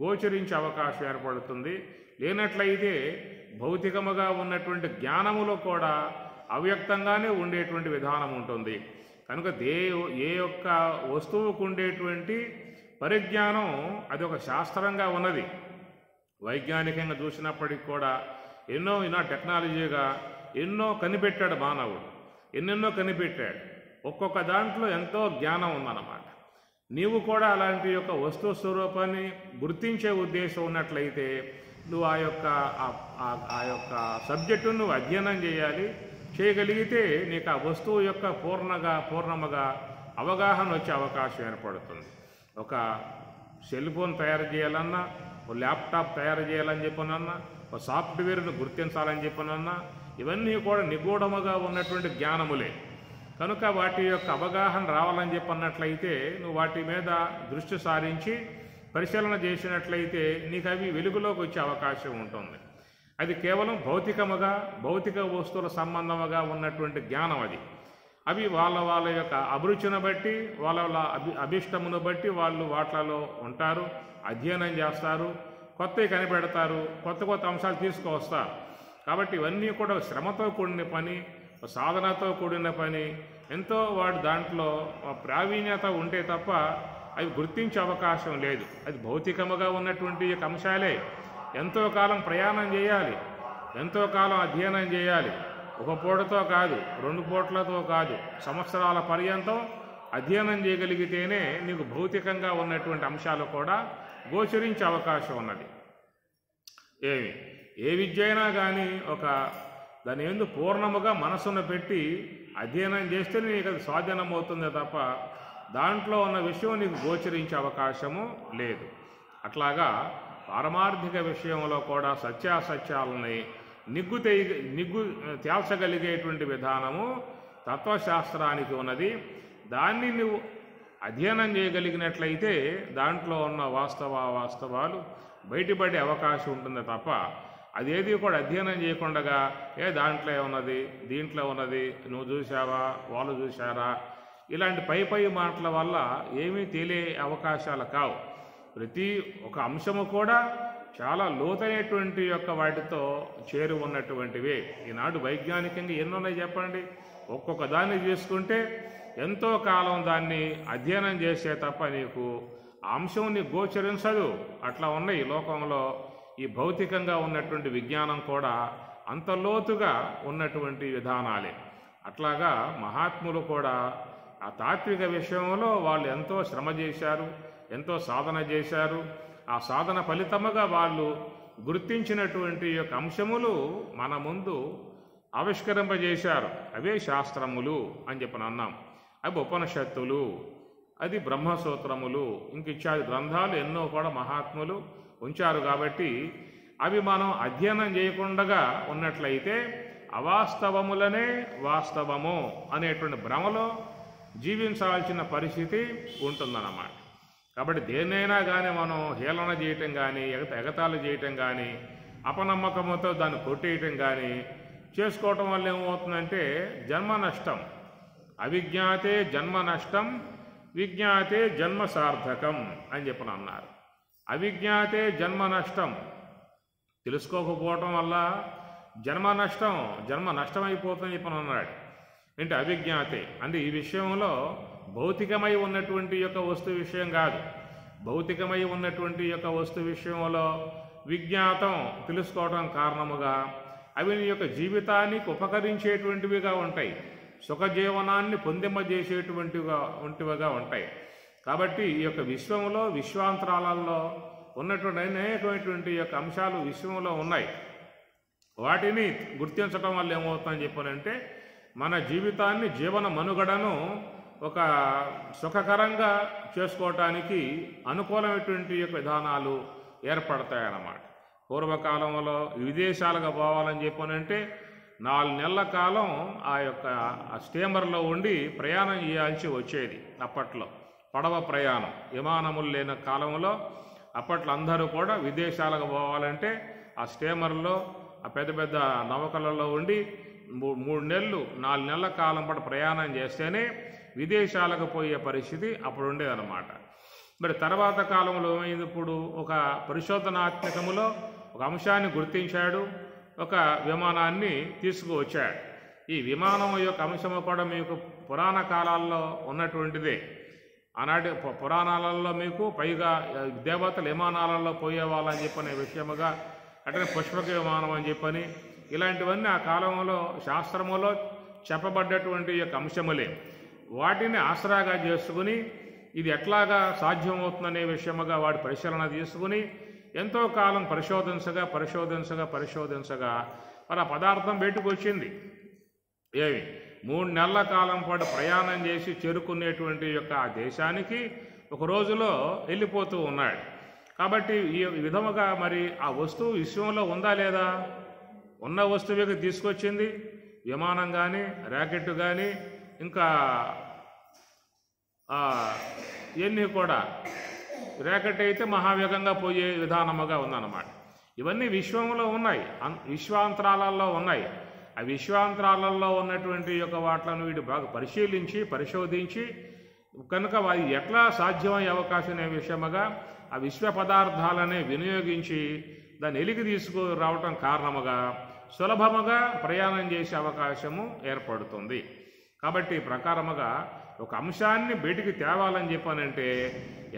గోచరించే అవకాశం ఏర్పడుతుంది. లేనట్లయితే భౌతికముగా ఉన్నటువంటి జ్ఞానములో కూడా అవ్యక్తంగానే ఉండేటువంటి విధానం ఉంటుంది. కనుక ఏ యొక్క వస్తువుకు ఉండేటువంటి పరిజ్ఞానం అది ఒక శాస్త్రంగా ఉన్నది. వైజ్ఞానికంగా చూసినప్పటికి కూడా ఎన్నో టెక్నాలజీగా ఎన్నో కనిపెట్టాడు మానవుడు, ఎన్నెన్నో కనిపెట్టాడు. ఒక్కొక్క దాంట్లో ఎంతో జ్ఞానం ఉందన్నమాట. నీవు కూడా అలాంటి యొక్క వస్తు స్వరూపాన్ని గుర్తించే ఉద్దేశం ఉన్నట్లయితే నువ్వు ఆ యొక్క సబ్జెక్టును నువ్వు అధ్యయనం చేయగలిగితే నీకు ఆ వస్తువు యొక్క పూర్ణముగా అవగాహన వచ్చే అవకాశం ఏర్పడుతుంది. ఒక సెల్ ఫోన్ తయారు చేయాలన్నా, ఒక ల్యాప్టాప్ తయారు చేయాలని చెప్పనన్నా, ఒక సాఫ్ట్వేర్ను గుర్తించాలని చెప్పనన్నా ఇవన్నీ కూడా నిగూఢముగా ఉన్నటువంటి జ్ఞానములే. కనుక వాటి యొక్క అవగాహన రావాలని చెప్పన్నట్లయితే నువ్వు వాటి మీద దృష్టి సారించి పరిశీలన చేసినట్లయితే నీకు అవి వెలుగులోకి వచ్చే అవకాశం ఉంటుంది. అది కేవలం భౌతిక వస్తువుల సంబంధముగా ఉన్నటువంటి జ్ఞానం అది. అవి వాళ్ళ యొక్క అభిరుచిని బట్టి వాళ్ళ అభిష్టమును బట్టి వాళ్ళు వాటిలో ఉంటారు, అధ్యయనం చేస్తారు, కొత్తవి కనిపెడతారు, కొత్త అంశాలు తీసుకువస్తారు. కాబట్టి ఇవన్నీ కూడా శ్రమతో కూడిన పని, సాధనతో కూడిన పని. ఎంతో వాడు దాంట్లో ప్రావీణ్యత ఉంటే తప్ప అవి గుర్తించే అవకాశం లేదు. అది భౌతికముగా ఉన్నటువంటి అంశాలే. ఎంతో కాలం ప్రయాణం చేయాలి, ఎంతో కాలం అధ్యయనం చేయాలి. ఒక పూటతో కాదు, 2 పూటలతో కాదు, సంవత్సరాల పర్యంతం అధ్యయనం చేయగలిగితేనే నీకు భౌతికంగా ఉన్నటువంటి అంశాలు కూడా గోచరించే అవకాశం ఉన్నది. ఏ విద్య అయినా కానీ దాని యందు పూర్ణముగా మనసును పెట్టి అధ్యయనం చేస్తేనే నీకు అది స్వాధీనమవుతుందే తప్ప దాంట్లో ఉన్న విషయం నీకు గోచరించే అవకాశము లేదు. అట్లాగా పారమార్థిక విషయంలో కూడా సత్యాసత్యాలని నిగ్గు తేల్చగలిగేటువంటి విధానము తత్వశాస్త్రానికి ఉన్నది. దాన్ని నువ్వు అధ్యయనం చేయగలిగినట్లయితే దాంట్లో ఉన్న వాస్తవాలు బయటపడే అవకాశం ఉంటుంది తప్ప అదేది కూడా అధ్యయనం చేయకుండా దాంట్లో ఉన్నది, దీంట్లో ఉన్నది, నువ్వు చూసావా, వాళ్ళు చూశారా, ఇలాంటి పై మాటల వల్ల ఏమీ తేలే అవకాశాలు కావు. ప్రతి ఒక అంశము కూడా చాలా లోతైనటువంటి వాటితో చేరు ఉన్నటువంటివే. ఈనాడు వైజ్ఞానికంగా ఎన్నున్నాయి చెప్పండి. ఒక్కొక్క దాన్ని తీసుకుంటే ఎంతో కాలం దాన్ని అధ్యయనం చేసే తప్ప నీకు అంశం నీకు గోచరించదు. అట్లా ఉన్నాయి లోకంలో. ఈ భౌతికంగా ఉన్నటువంటి విజ్ఞానం కూడా అంత లోతుగా ఉన్నటువంటి విధానాలే. అట్లాగా మహాత్ములు కూడా ఆ తాత్విక విషయంలో వాళ్ళు ఎంతో శ్రమ చేశారు, ఎంతో సాధన చేశారు. ఆ సాధన ఫలితముగా వాళ్ళు గుర్తించినటువంటి అంశములు మన ముందు ఆవిష్కరింపజేశారు. అవే శాస్త్రములు అని చెప్పని అన్నాం. అవి ఉపనిషత్తులు, అది బ్రహ్మసూత్రములు, ఇత్యాది గ్రంథాలు ఎన్నో కూడా మహాత్ములు ఉంచారు. కాబట్టి అవి మనం అధ్యయనం చేయకుండా ఉన్నట్లయితే అవాస్తవములనే వాస్తవము అనేటువంటి భ్రమలో జీవించాల్సిన పరిస్థితి ఉంటుందన్నమాట. కాబట్టి దేన్నైనా కానీ మనం హేళన చేయటం కానీ, ఎగతాళి చేయటం కానీ, అపనమ్మకంతో దాన్ని కొట్టేయటం కానీ చేసుకోవటం వల్ల ఏమవుతుందంటే జన్మ నష్టం. అవిజ్ఞాతే జన్మ నష్టం, విజ్ఞాతే జన్మ సార్థకం అని చెప్పని అన్నారు. అవిజ్ఞాతే జన్మ నష్టం, తెలుసుకోకపోవటం వల్ల జన్మ నష్టమైపోతుందని చెప్పని అన్నాడు. అంటే అవిజ్ఞాతే అంటే ఈ విషయంలో భౌతికమై ఉన్నటువంటి వస్తు విషయం కాదు. భౌతికమై ఉన్నటువంటి వస్తు విషయంలో విజ్ఞాతం తెలుసుకోవడం కారణముగా అవి నీ జీవితానికి ఉపకరించేటువంటివిగా ఉంటాయి, సుఖజీవనాన్ని పొందింపజేసేటువంటివిగా ఉంటాయి. కాబట్టి ఈ విశ్వంలో విశ్వాంతరాలలో ఉన్నటువంటి అనేకమైనటువంటి అంశాలు విశ్వంలో ఉన్నాయి. వాటిని గుర్తించడం వల్ల ఏమవుతుందని చెప్పానంటే మన జీవితాన్ని, జీవన మనుగడను ఒక సుఖకరంగా చేసుకోవటానికి అనుకూలమైనటువంటి విధానాలు ఏర్పడతాయన్నమాట. పూర్వకాలంలో విదేశాలకు పోవాలని చెప్పానంటే 4 నెలల కాలం ఆ స్టీమర్లో ఉండి ప్రయాణం చేయాల్సి వచ్చేది. అప్పట్లో పడవ ప్రయాణం, విమానములు లేని కాలంలో అప్పట్లో అందరూ కూడా విదేశాలకు పోవాలంటే ఆ స్టీమర్లో, ఆ పెద్ద పెద్ద నౌకలలో ఉండి 3 నెలలు 4 నెలల కాలం పాటు ప్రయాణం చేస్తేనే విదేశాలకు పోయే పరిస్థితి అప్పుడు ఉండేదన్నమాట. మరి తర్వాత కాలంలో ఏమైంది, ఇప్పుడు ఒక పరిశోధనాత్మకములో ఒక అంశాన్ని గుర్తించాడు, ఒక విమానాన్ని తీసుకువచ్చాడు. ఈ విమానం అంశము కూడా మీకు పురాణ కాలాల్లో ఉన్నటువంటిదే. ఆనాటి పురాణాలలో మీకు పైగా దేవతల విమానాలలో పోయేవాళ్ళని చెప్పనే విషయముగా, అట్లనే పుష్పక విమానం అని చెప్పని ఇలాంటివన్నీ ఆ కాలంలో శాస్త్రములో చెప్పబడ్డటువంటి అంశములే. వాటిని ఆసరాగా చేసుకుని ఇది ఎట్లాగా సాధ్యమవుతుందనే విషయముగా వాడి పరిశీలన తీసుకుని ఎంతో కాలం పరిశోధించగా మరి ఆ పదార్థం బయటకు వచ్చింది. 3 నెలల కాలం పాటు ప్రయాణం చేసి చేరుకునేటువంటి ఆ దేశానికి ఒక రోజులో వెళ్ళిపోతూ ఉన్నాడు. కాబట్టి ఈ విధముగా మరి ఆ వస్తువు విశ్వంలో ఉందా లేదా? ఉన్న వస్తువుకి తీసుకొచ్చింది. విమానం కానీ, ర్యాకెట్ కానీ, ఇంకా ఇవన్నీ కూడా ర్యాకెట్ అయితే మహావేగంగా పోయే విధానముగా ఉందన్నమాట. ఇవన్నీ విశ్వంలో ఉన్నాయి, విశ్వాంతరాలలో ఉన్నాయి. ఆ విశ్వాంతరాలలో ఉన్నటువంటి వాటిలను వీడు బాగా పరిశోధించి కనుక వారి ఎట్లా సాధ్యమయ్యే అవకాశం అనే విషయముగా ఆ విశ్వ పదార్థాలనే వినియోగించి దాన్ని ఎలికి తీసుకురావటం కారణముగా సులభముగా ప్రయాణం చేసే అవకాశము ఏర్పడుతుంది. కాబట్టి ఈ ప్రకారముగా ఒక అంశాన్ని బయటికి తేవాలని చెప్పానంటే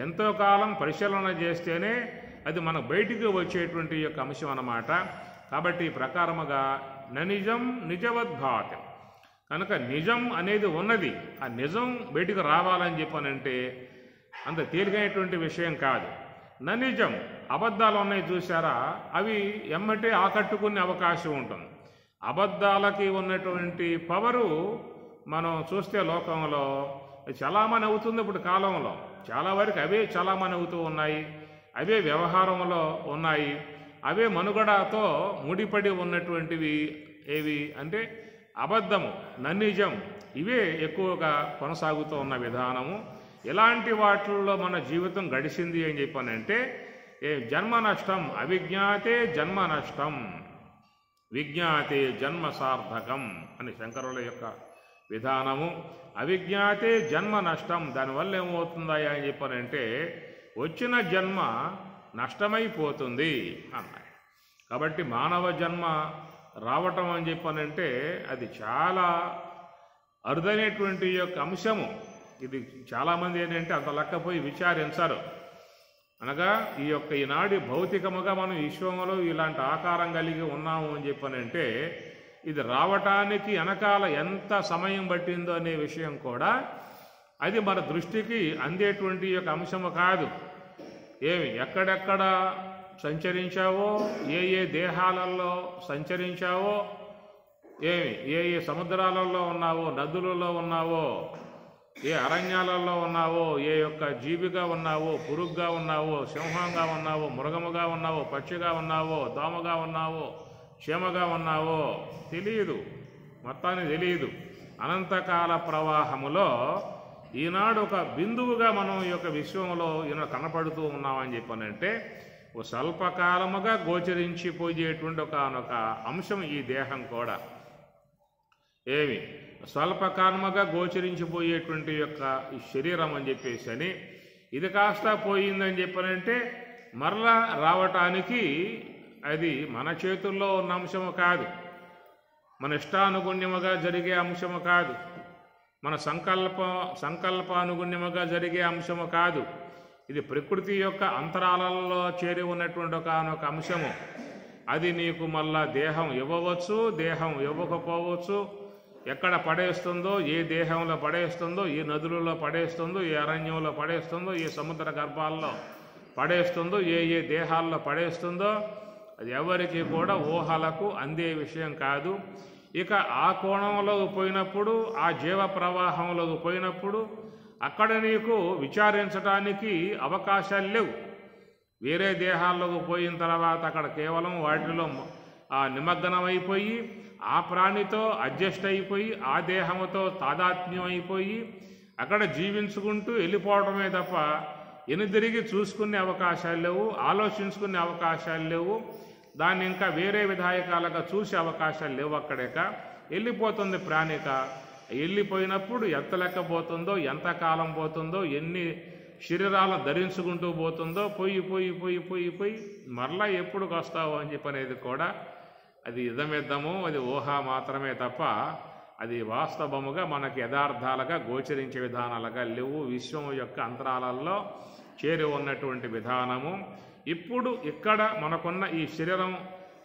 ఎంతో కాలం పరిశీలన చేస్తేనే అది మన బయటికి వచ్చేటువంటి యొక్క అంశం అన్నమాట. కాబట్టి ఈ ప్రకారముగా నిజం నిజవద్భాతి, కనుక నిజం అనేది ఉన్నది, ఆ నిజం బయటికి రావాలని చెప్పానంటే అంత తేలికైనటువంటి విషయం కాదు. నిజం అబద్ధాలు ఉన్నాయి చూసారా, అవి ఎమ్మటే ఆకట్టుకునే అవకాశం ఉంటుంది. అబద్ధాలకి ఉన్నటువంటి పవరు మనం చూస్తే లోకంలో చలామణి అవుతుంది. ఇప్పుడు కాలంలో చాలా వరకు అవే చలామణి అవుతూ ఉన్నాయి, అవే వ్యవహారంలో ఉన్నాయి, అవే మనుగడతో ముడిపడి ఉన్నటువంటివి ఏవి అంటే అబద్ధము, నిజం, ఇవే ఎక్కువగా కొనసాగుతూ ఉన్న విధానము. ఇలాంటి వాటిల్లో మన జీవితం గడిచింది అని చెప్పానంటే జన్మ నష్టం, అవిజ్ఞాతే జన్మ నష్టం, విజ్ఞాతే జన్మ సార్థకం అని శంకరుల యొక్క విధానము. అవిజ్ఞాతే జన్మ నష్టం, దానివల్ల ఏమవుతుందా అని చెప్పానంటే వచ్చిన జన్మ నష్టమైపోతుంది అన్నాడు. కాబట్టి మానవ జన్మ రావటం అని చెప్పానంటే అది చాలా అరుదైనటువంటి యొక్క అంశము. ఇది చాలామంది ఏంటంటే అంత లెక్కపోయి విచారించరు. అనగా ఈనాడు భౌతికముగా మనం విశ్వంలో ఇలాంటి ఆకారం కలిగి ఉన్నాము అని చెప్పానంటే ఇది రావటానికి వెనకాల ఎంత సమయం పట్టిందో అనే విషయం కూడా అది మన దృష్టికి అందేటువంటి యొక్క అంశము కాదు. ఎక్కడెక్కడ సంచరించావో, ఏ దేహాలలో సంచరించావో, ఏ సముద్రాలలో ఉన్నావో, నదులలో ఉన్నావో, ఏ అరణ్యాలలో ఉన్నావో, ఏ యొక్క జీవిగా ఉన్నావో, పురుగుగా ఉన్నావో, సింహంగా ఉన్నావో, మృగముగా ఉన్నావో, పక్షిగా ఉన్నావో, దోమగా ఉన్నావో, క్షేమగా ఉన్నావో తెలియదు, మొత్తానికి తెలియదు. అనంతకాల ప్రవాహములో ఈనాడు ఒక బిందువుగా మనం ఈ యొక్క విశ్వంలో ఈనాడు కనపడుతూ ఉన్నామని చెప్పానంటే ఓ స్వల్పకాలముగా గోచరించిపోయేటువంటి ఒక అంశం ఈ దేహం కూడా. స్వల్పకాలముగా గోచరించిపోయేటువంటి యొక్క ఈ శరీరం అని చెప్పేసి అని ఇది కాస్త పోయిందని చెప్పానంటే మరలా రావటానికి అది మన చేతుల్లో ఉన్న అంశము కాదు, మన ఇష్టానుగుణ్యముగా జరిగే అంశము కాదు, మన సంకల్పానుగుణ్యముగా జరిగే అంశము కాదు. ఇది ప్రకృతి యొక్క అంతరాలలో చేరి ఉన్నటువంటి ఒక అంశము. అది నీకు మళ్ళా దేహం ఇవ్వవచ్చు, దేహం ఇవ్వకపోవచ్చు, ఎక్కడ పడేస్తుందో, ఏ దేహంలో పడేస్తుందో, ఏ నదులలో పడేస్తుందో, ఏ అరణ్యంలో పడేస్తుందో, ఏ సముద్ర గర్భాల్లో పడేస్తుందో, ఏ దేహాల్లో పడేస్తుందో అది ఎవరికి కూడా ఊహలకు అందే విషయం కాదు. ఇక ఆ కోణంలోకి పోయినప్పుడు, ఆ జీవ ప్రవాహంలోకి పోయినప్పుడు అక్కడ నీకు విచారించడానికి అవకాశాలు లేవు. వేరే దేహాల్లోకి పోయిన తర్వాత అక్కడ కేవలం వాటిలో నిమగ్నమైపోయి ఆ ప్రాణితో అడ్జస్ట్ అయిపోయి ఆ దేహంతో తాదాత్మ్యం అయిపోయి అక్కడ జీవించుకుంటూ వెళ్ళిపోవడమే తప్ప ఎనుదిరిగి చూసుకునే అవకాశాలు లేవు, ఆలోచించుకునే అవకాశాలు లేవు, దాన్ని ఇంకా వేరే విధాయకాలుగా చూసే అవకాశాలు లేవు. అక్కడేక వెళ్ళిపోతుంది ప్రాణిక. వెళ్ళిపోయినప్పుడు ఎంత లెక్క పోతుందో, ఎంత కాలం పోతుందో, ఎన్ని శరీరాలను ధరించుకుంటూ పోతుందో, పోయి మరలా ఎప్పుడు వస్తావు అని చెప్పనేది కూడా అది ఇదమిద్దము, అది ఊహ మాత్రమే తప్ప అది వాస్తవముగా మనకి యథార్థాలుగా గోచరించే విధానాలుగా లేవు. విశ్వం యొక్క అంతరాలలో చేరి ఉన్నటువంటి విధానము ఇప్పుడు ఇక్కడ మనకున్న ఈ శరీరం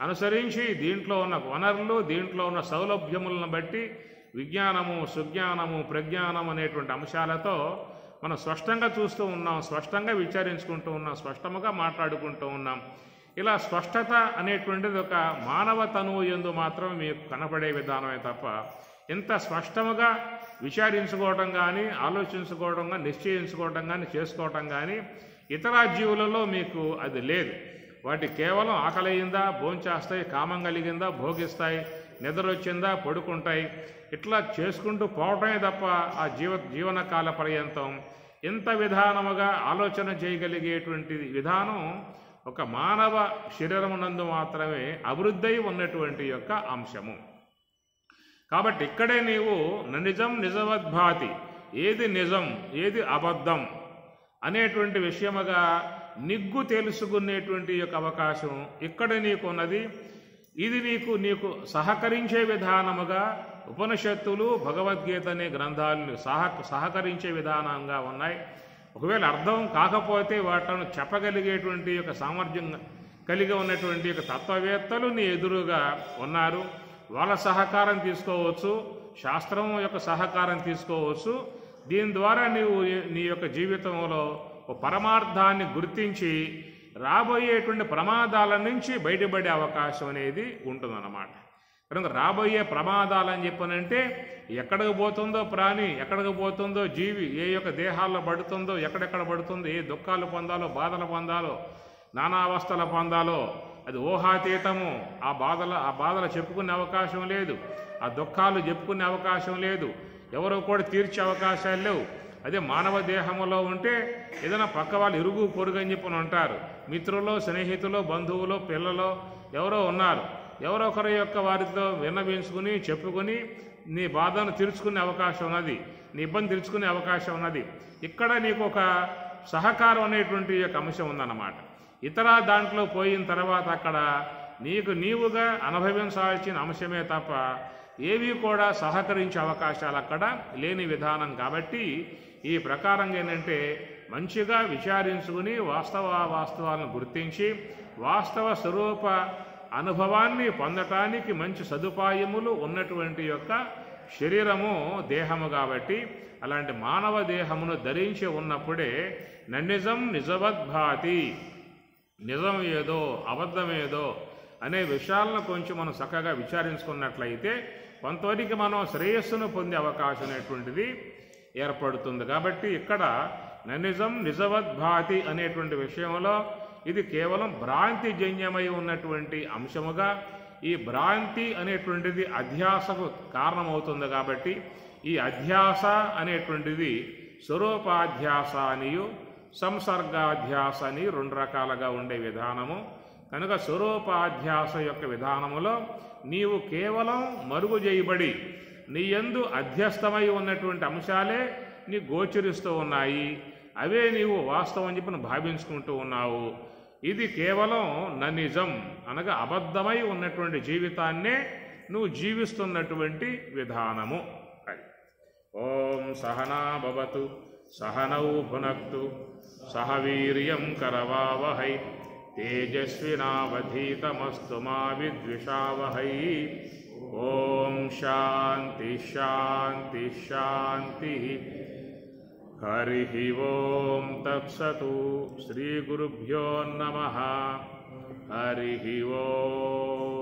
అనుసరించి దీంట్లో ఉన్న వనరులు, దీంట్లో ఉన్న సౌలభ్యములను బట్టి విజ్ఞానము, సుజ్ఞానము, ప్రజ్ఞానం అనేటువంటి అంశాలతో మనం స్పష్టంగా చూస్తూ ఉన్నాం, స్పష్టంగా విచారించుకుంటూ ఉన్నాం, స్పష్టముగా మాట్లాడుకుంటూ ఉన్నాం. ఇలా స్పష్టత అనేటువంటిది ఒక మానవ తనువు యందు మాత్రమే మీకు కనపడే విధానమే తప్ప ఇంత స్పష్టముగా విచారించుకోవటం కానీ, ఆలోచించుకోవడం కానీ, నిశ్చయించుకోవటం కానీ, చేసుకోవటం కానీ ఇతర జీవులలో మీకు అది లేదు. వాటి కేవలం ఆకలియిందా భోంచేస్తాయి, కామం కలిగిందా భోగిస్తాయి, నిద్ర వచ్చిందా పడుకుంటాయి, ఇట్లా చేసుకుంటూ పోవటమే తప్ప ఆ జీవనకాల పర్యంతం ఇంత విధానముగా ఆలోచన చేయగలిగేటువంటి విధానం ఒక మానవ శరీరమునందు మాత్రమే అభివృద్ధి ఉన్నటువంటి యొక్క అంశము. కాబట్టి ఇక్కడే నీవు నిజం నిజవద్భాతి, ఏది నిజం ఏది అబద్ధం అనేటువంటి విషయముగా నిగ్గు తెలుసుకునేటువంటి యొక్క అవకాశం ఇక్కడ నీకున్నది. ఇది నీకు సహకరించే విధానముగా ఉపనిషత్తులు భగవద్గీత అనే గ్రంథాలు సహకరించే విధానంగా ఉన్నాయి. ఒకవేళ అర్థం కాకపోతే వాటిని చెప్పగలిగేటువంటి యొక్క సామర్థ్యం కలిగి ఉన్నటువంటి యొక్క తత్వవేత్తలు నీ ఎదురుగా ఉన్నారు. వాళ్ళ సహకారం తీసుకోవచ్చు, శాస్త్రం యొక్క సహకారం తీసుకోవచ్చు. దీని ద్వారా నీవు నీ యొక్క జీవితంలో ఒక పరమార్థాన్ని గుర్తించి రాబోయేటువంటి ప్రమాదాల నుంచి బయటపడే అవకాశం అనేది ఉంటుందన్నమాట. కనుక రాబోయే ప్రమాదాలని చెప్పనంటే ఎక్కడికి పోతుందో ప్రాణి, ఎక్కడికి పోతుందో జీవి, ఏ యొక్క దేహాల్లో పడుతుందో, ఎక్కడెక్కడ పడుతుందో, ఏ దుఃఖాలు పొందాలో, బాధలు పొందాలో, నానా అవస్థలు పొందాలో అది ఊహాతీతము. ఆ బాధలు చెప్పుకునే అవకాశం లేదు, ఆ దుఃఖాలు చెప్పుకునే అవకాశం లేదు, ఎవరో కూడా తీర్చే అవకాశాలు లేవు. అదే మానవ దేహంలో ఉంటే ఏదైనా పక్క వాళ్ళు ఇరుగు పొరుగు అని చెప్పని ఉంటారు. మిత్రులు, స్నేహితులు, బంధువులు, పిల్లలు ఎవరో ఉన్నారు. ఎవరో ఒకరి యొక్క వారితో విన్నవించుకుని చెప్పుకొని నీ బాధను తీర్చుకునే అవకాశం ఉన్నది, నీ ఇబ్బంది తీర్చుకునే అవకాశం ఉన్నది. ఇక్కడ నీకు ఒక సహకారం అనేటువంటి యొక్క అంశం ఉందన్నమాట. ఇతర దాంట్లో పోయిన తర్వాత అక్కడ నీవుగా అనుభవించాల్సిన అంశమే తప్ప ఏవి కూడా సహకరించే అవకాశాలు అక్కడ లేని విధానం. కాబట్టి ఈ ప్రకారంగా ఏంటంటే మంచిగా విచారించుకుని వాస్తవాలను గుర్తించి వాస్తవ స్వరూప అనుభవాన్ని పొందటానికి మంచి సదుపాయములు ఉన్నటువంటి యొక్క శరీరము దేహము. కాబట్టి అలాంటి మానవ దేహమును ధరించి ఉన్నప్పుడే నన్నిజం నిజవద్భాతి, నిజం ఏదో అబద్ధమేదో అనే విషయాలను కొంచెం మనం చక్కగా విచారించుకున్నట్లయితే కొంతవరకు మనం శ్రేయస్సును పొందే అవకాశం అనేటువంటిది ఏర్పడుతుంది. కాబట్టి ఇక్కడ నన్నిజం నిజవద్భాతి అనేటువంటి విషయంలో ఇది కేవలం భ్రాంతి జన్యమై ఉన్నటువంటి అంశముగా, ఈ భ్రాంతి అనేటువంటిది అధ్యాసకు కారణమవుతుంది. కాబట్టి ఈ అధ్యాస అనేటువంటిది స్వరూపాధ్యాస అనియు సంసర్గాధ్యాస అని రెండు రకాలుగా ఉండే విధానము. కనుక స్వరూపాధ్యాస యొక్క విధానములో నీవు కేవలం మరుగు చేయబడి నీ యందు అధ్యస్థమై ఉన్నటువంటి అంశాలే నీ గోచరిస్తూ ఉన్నాయి, అవే నీవు వాస్తవం అని చెప్పి భావించుకుంటూ ఉన్నావు. ఇది కేవలం ననిజం అనగా అబద్ధమై ఉన్నటువంటి జీవితాన్నే నువ్వు జీవిస్తున్నటువంటి విధానము. అది ఓం సహనా భవతు సహనౌ భునక్తు సహ వీర్యం కరవావహై తేజస్వినావధీతమస్తు మా విద్విషావహై. ఓం శాంతి శాంతి శాంతి. హరి ఓం తత్సతు. శ్రీ గురుభ్యో నమః. హరి ఓం.